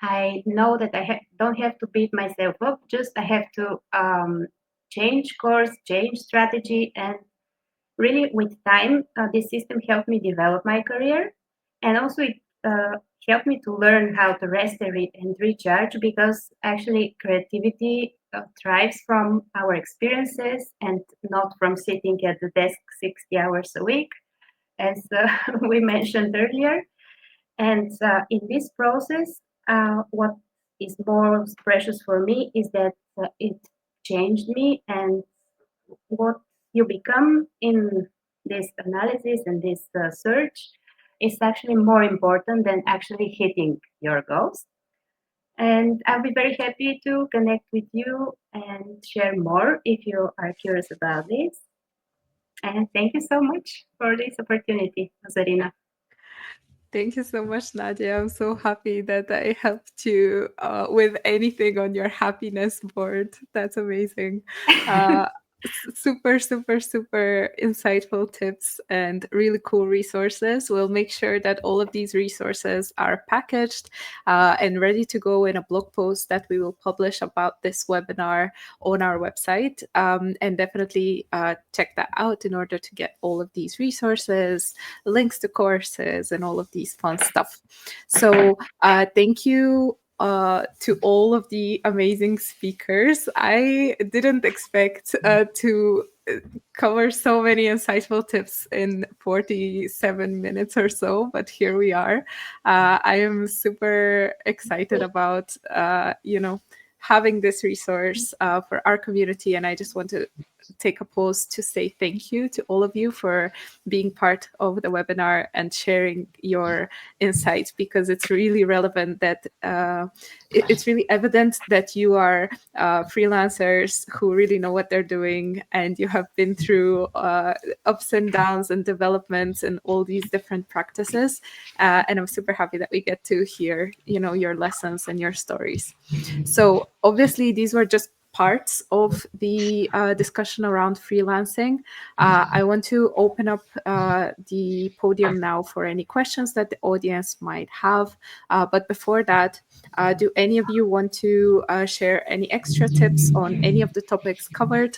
F: I know that I don't have to beat myself up. Just I have to change course, change strategy, and really with time, this system helped me develop my career, and also it helped me to learn how to rest and recharge, because actually creativity thrives from our experiences and not from sitting at the desk 60 hours a week, as we mentioned earlier. And in this process, what is most precious for me is that it changed me, and what you become in this analysis and this search is actually more important than actually hitting your goals. And I'll be very happy to connect with you and share more if you are curious about this. And thank you so much for this opportunity, Zarina.
A: Thank you so much, Nadya. I'm so happy that I helped you with anything on your happiness board. That's amazing. Super, super, super insightful tips and really cool resources. We'll make sure that all of these resources are packaged and ready to go in a blog post that we will publish about this webinar on our website. And definitely check that out in order to get all of these resources, links to courses, and all of these fun stuff. So thank you to all of the amazing speakers. I didn't expect to cover so many insightful tips in 47 minutes or so, but here we are. I am super excited about, having this resource for our community, and I just want to take a pause to say thank you to all of you for being part of the webinar and sharing your insights, because it's really relevant that it's really evident that you are freelancers who really know what they're doing, and you have been through ups and downs and developments and all these different practices. And I'm super happy that we get to hear, your lessons and your stories. So obviously these were just parts of the discussion around freelancing. I want to open up the podium now for any questions that the audience might have. But before that, do any of you want to share any extra tips on any of the topics covered?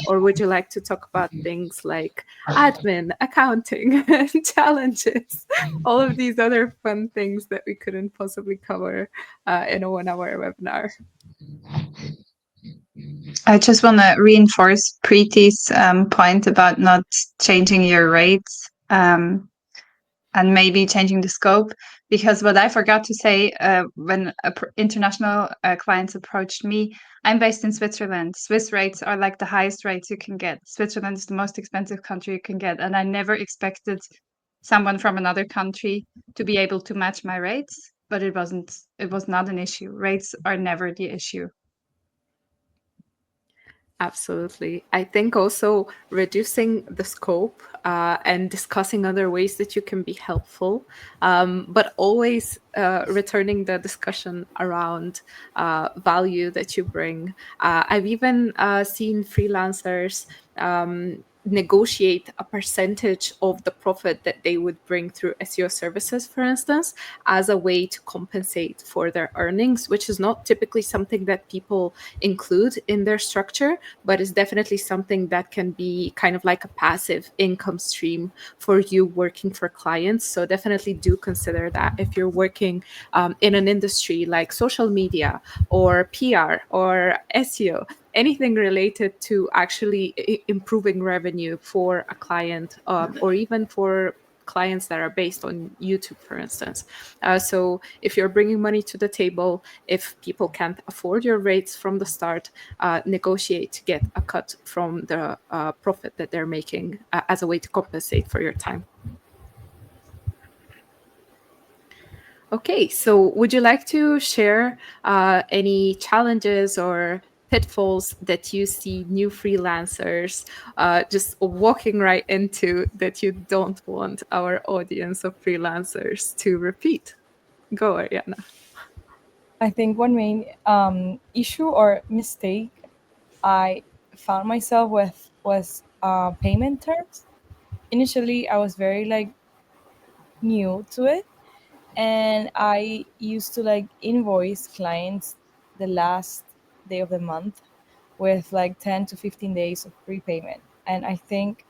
A: Or would you like to talk about things like admin, accounting, challenges, all of these other fun things that we couldn't possibly cover in a 1-hour webinar?
C: I just want to reinforce Preeti's point about not changing your rates and maybe changing the scope, because what I forgot to say when international clients approached me, I'm based in Switzerland. Swiss rates are like the highest rates you can get. Switzerland is the most expensive country you can get, and I never expected someone from another country to be able to match my rates, but it was not an issue. Rates are never the issue.
A: Absolutely. I think also reducing the scope and discussing other ways that you can be helpful, but always returning the discussion around value that you bring. I've even seen freelancers negotiate a percentage of the profit that they would bring through SEO services, for instance, as a way to compensate for their earnings, which is not typically something that people include in their structure, but is definitely something that can be kind of like a passive income stream for you working for clients. So definitely do consider that if you're working in an industry like social media or PR or SEO, anything related to actually improving revenue for a client, or even for clients that are based on YouTube, for instance. So if you're bringing money to the table, if people can't afford your rates from the start, negotiate to get a cut from the profit that they're making as a way to compensate for your time. Okay, so would you like to share any challenges or pitfalls that you see new freelancers just walking right into that you don't want our audience of freelancers to repeat? Go, Arianna.
B: I think one main issue or mistake I found myself with was payment terms. Initially, I was very like new to it, and I used to like invoice clients the last day of the month with like 10 to 15 days of prepayment. And I think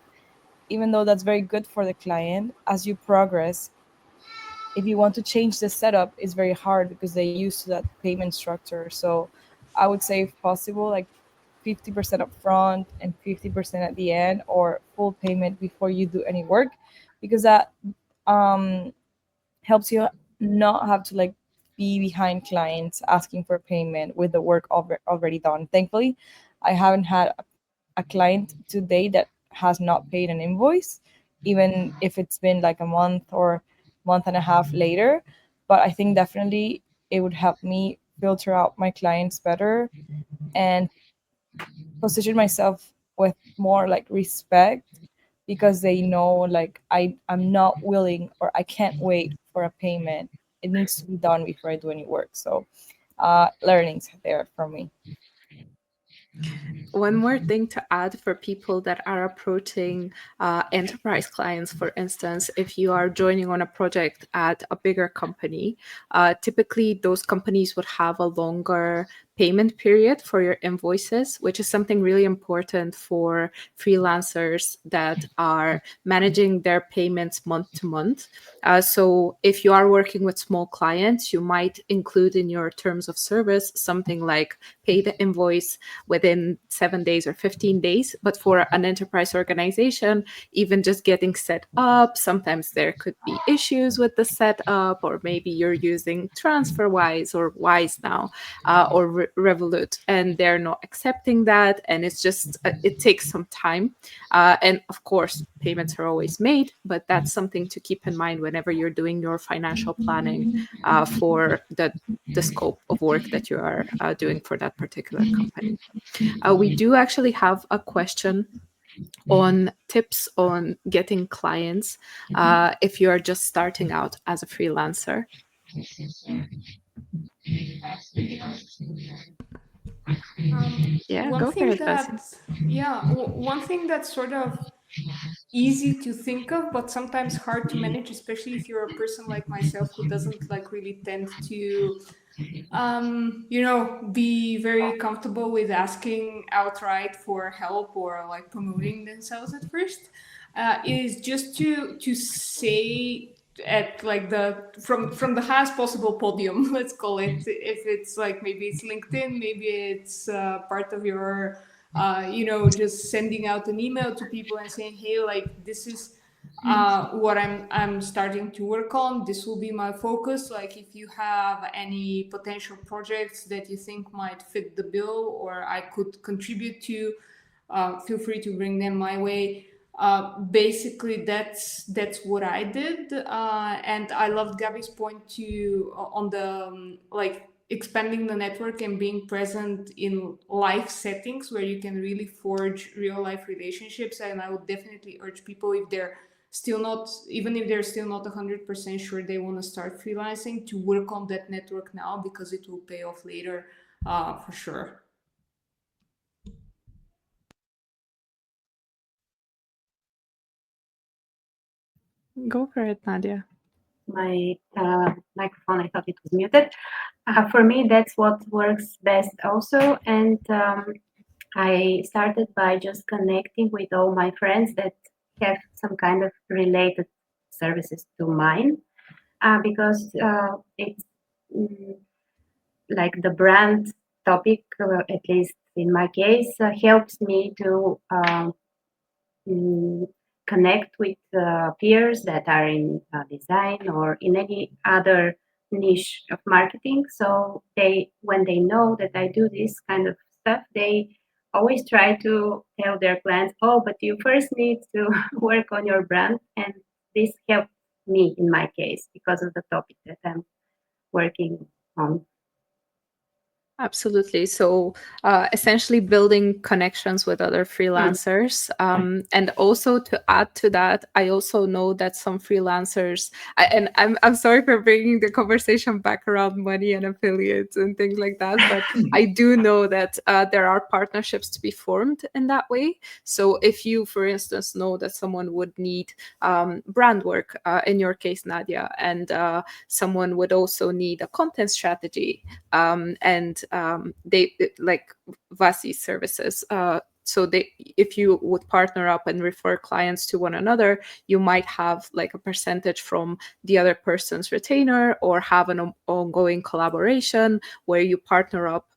B: even though that's very good for the client, as you progress, if you want to change the setup, it's very hard because they used to that payment structure. So I would say, if possible, like 50% up front and 50% at the end, or full payment before you do any work, because that um, helps you not have to like be behind clients asking for payment with the work already done. Thankfully, I haven't had a client today that has not paid an invoice, even if it's been like a month or month and a half later. But I think definitely it would help me filter out my clients better and position myself with more like respect, because they know like I'm not willing or I can't wait for a payment. It needs to be done before I do any work. So learnings there for me.
A: One more thing to add for people that are approaching enterprise clients, for instance, if you are joining on a project at a bigger company, typically those companies would have a longer payment period for your invoices, which is something really important for freelancers that are managing their payments month to month. So if you are working with small clients, you might include in your terms of service something like pay the invoice within 7 days or 15 days. But for an enterprise organization, even just getting set up, sometimes there could be issues with the setup, or maybe you're using TransferWise or Wise now, or Revolut, and they're not accepting that. And it's just, it takes some time. And of course, payments are always made, but that's something to keep in mind whenever you're doing your financial planning for the scope of work that you are doing for that particular company. We do actually have a question on tips on getting clients if you are just starting out as a freelancer. Yeah,
D: One
A: go for
D: thing
A: it, Vassi.
D: one thing that's sort of easy to think of but sometimes hard to manage, especially if you're a person like myself who doesn't like really tend to be very comfortable with asking outright for help or like promoting themselves at first, is just to say at like the from the highest possible podium, let's call it, if it's like maybe it's LinkedIn, maybe it's part of your just sending out an email to people and saying, hey, like this is what I'm starting to work on. This will be my focus. Like if you have any potential projects that you think might fit the bill or I could contribute to, feel free to bring them my way. Basically, that's what I did, and I loved Gabby's point too on the like expanding the network and being present in life settings where you can really forge real life relationships. And I would definitely urge people, if they're still not, even if they're still not 100% sure they want to start freelancing, to work on that network now, because it will pay off later, for sure.
A: Go for it, Nadya.
F: My microphone, I thought it was muted. For me, that's what works best also. And I started by just connecting with all my friends that have some kind of related services to mine, because it's like the brand topic, at least in my case, helps me to connect with peers that are in design or in any other niche of marketing. So when they know that I do this kind of stuff, they always try to tell their clients, oh, but you first need to work on your brand. And this helped me in my case because of the topic that I'm working on.
A: Absolutely. So essentially building connections with other freelancers. And also to add to that, I also know that some freelancers, and I'm sorry for bringing the conversation back around money and affiliates and things like that, but I do know that there are partnerships to be formed in that way. So if you, for instance, know that someone would need brand work, in your case, Nadya, and someone would also need a content strategy, and they like Vasi services. So if you would partner up and refer clients to one another, you might have like a percentage from the other person's retainer, or have an ongoing collaboration where you partner up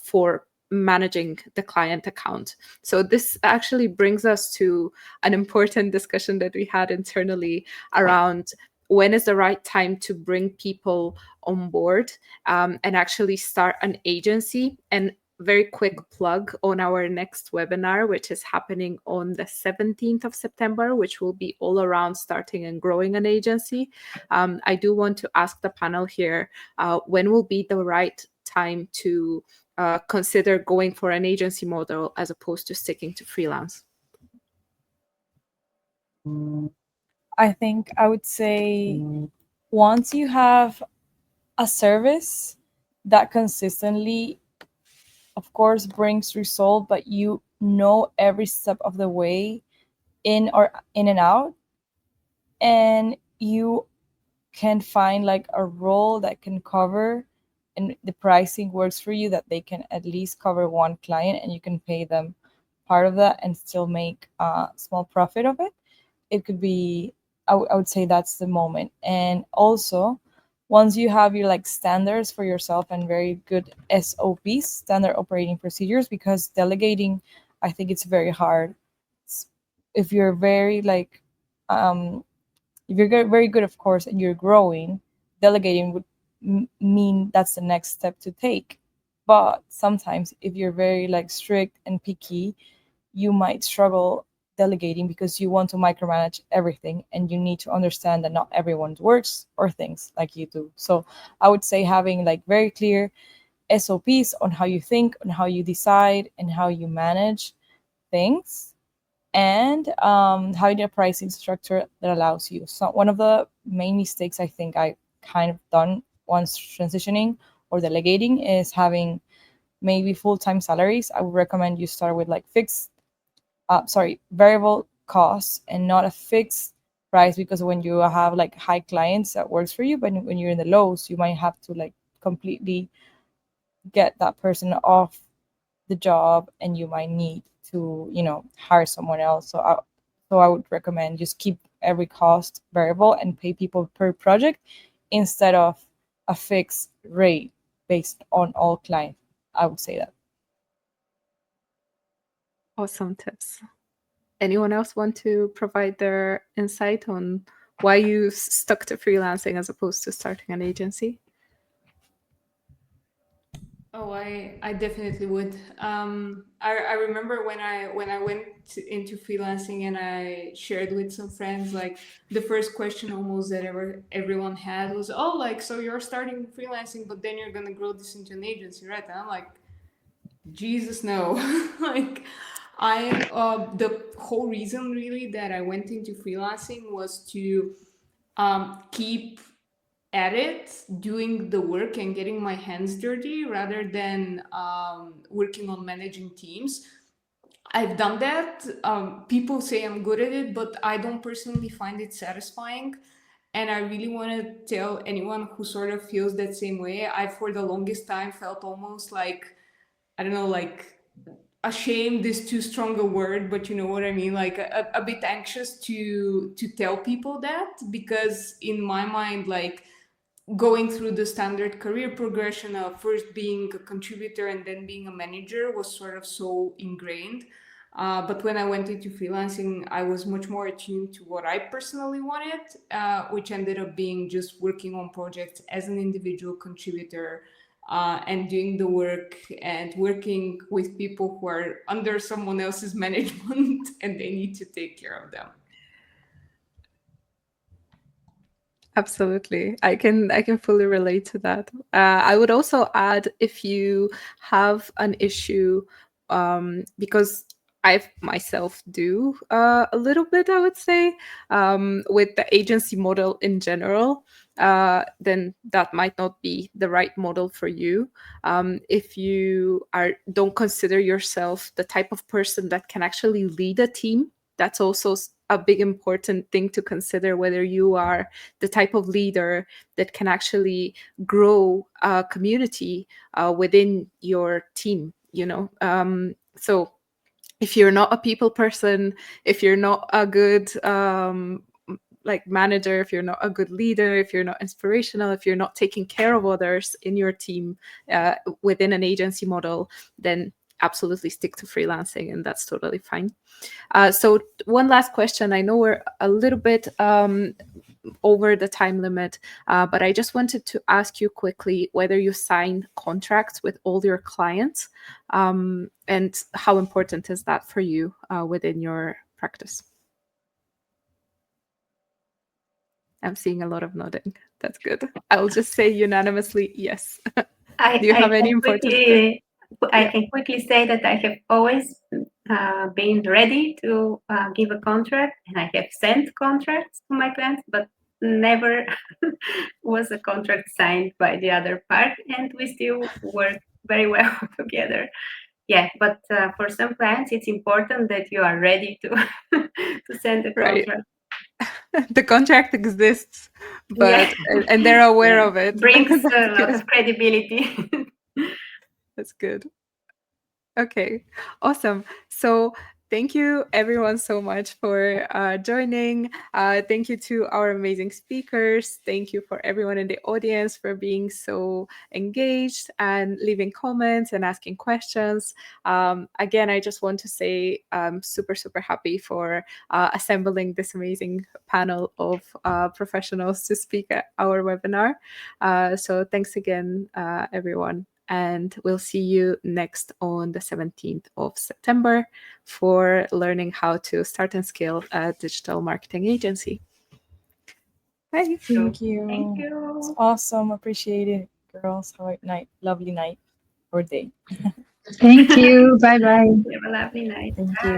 A: for managing the client account. So this actually brings us to an important discussion that we had internally around when is the right time to bring people on board, and actually start an agency. And very quick plug on our next webinar, which is happening on the 17th of September, which will be all around starting and growing an agency. I do want to ask the panel here, when will be the right time to consider going for an agency model as opposed to sticking to freelance?
B: I think I would say once you have a service that consistently, of course, brings result, but you know every step of the way in and out, and you can find like a role that can cover, and the pricing works for you, that they can at least cover one client and you can pay them part of that and still make a small profit of it. It could be, I would say that's the moment. And also, once you have your like standards for yourself and very good SOPs, standard operating procedures, because delegating, I think it's very hard. If you're very like if you're very good, of course, and you're growing, delegating would mean that's the next step to take. But sometimes if you're very like strict and picky, you might struggle delegating because you want to micromanage everything, and you need to understand that not everyone works or thinks like you do. So I would say having like very clear SOPs on how you think, on how you decide, and how you manage things, and having a pricing structure that allows you. So one of the main mistakes I think I kind of done once transitioning or delegating is having maybe full-time salaries. I would recommend you start with like variable costs and not a fixed price, because when you have like high clients, that works for you, but when you're in the lows, you might have to like completely get that person off the job, and you might need to hire someone else. So I would recommend just keep every cost variable and pay people per project instead of a fixed rate based on all clients. I would say that.
A: Awesome tips. Anyone else want to provide their insight on why you stuck to freelancing as opposed to starting an agency?
D: Oh, I definitely would. I remember when I went into freelancing and I shared with some friends, like the first question almost that everyone had was, oh, like, so you're starting freelancing, but then you're gonna grow this into an agency, right? And I'm like, Jesus, no. Like, the whole reason really that I went into freelancing was to keep at it, doing the work and getting my hands dirty rather than working on managing teams. I've done that. People say I'm good at it, but I don't personally find it satisfying. And I really want to tell anyone who sort of feels that same way. I, for the longest time, felt almost like, I don't know, like ashamed is too strong a word, but you know what I mean, like a bit anxious to tell people that, because in my mind, like going through the standard career progression of first being a contributor and then being a manager was sort of so ingrained. But when I went into freelancing, I was much more attuned to what I personally wanted, which ended up being just working on projects as an individual contributor, and doing the work and working with people who are under someone else's management and they need to take care of them.
A: Absolutely. I can fully relate to that. I would also add, if you have an issue, because I myself do a little bit, I would say, with the agency model in general, then that might not be the right model for you. If you don't consider yourself the type of person that can actually lead a team, that's also a big important thing to consider, whether you are the type of leader that can actually grow a community within your team, you know. So if you're not a people person, if you're not a good like manager, if you're not a good leader, if you're not inspirational, if you're not taking care of others in your team within an agency model, then absolutely stick to freelancing, and that's totally fine. So one last question. I know we're a little bit over the time limit, but I just wanted to ask you quickly whether you sign contracts with all your clients, and how important is that for you within your practice? I'm seeing a lot of nodding. That's good. I'll just say unanimously yes. Do you have any important thing?
F: I can quickly say that I have always been ready to give a contract, and I have sent contracts to my clients, but never was a contract signed by the other part, and we still work very well together. Yeah, but for some clients, it's important that you are ready to to send a
A: Right.
F: contract.
A: The contract exists, but and they're aware of it.
F: Brings a lot of credibility.
A: That's good. Okay, awesome. So thank you everyone so much for joining. Thank you to our amazing speakers. Thank you for everyone in the audience for being so engaged and leaving comments and asking questions. Again, I just want to say I'm super, super happy for assembling this amazing panel of professionals to speak at our webinar. So thanks again, everyone. And we'll see you next on the 17th of September for learning how to start and scale a digital marketing agency. Bye.
B: Thank you.
F: Thank you.
B: It's awesome. Appreciate it, girls. Have a lovely night or day.
C: Thank you. Bye bye.
F: Have a lovely night.
B: Thank you.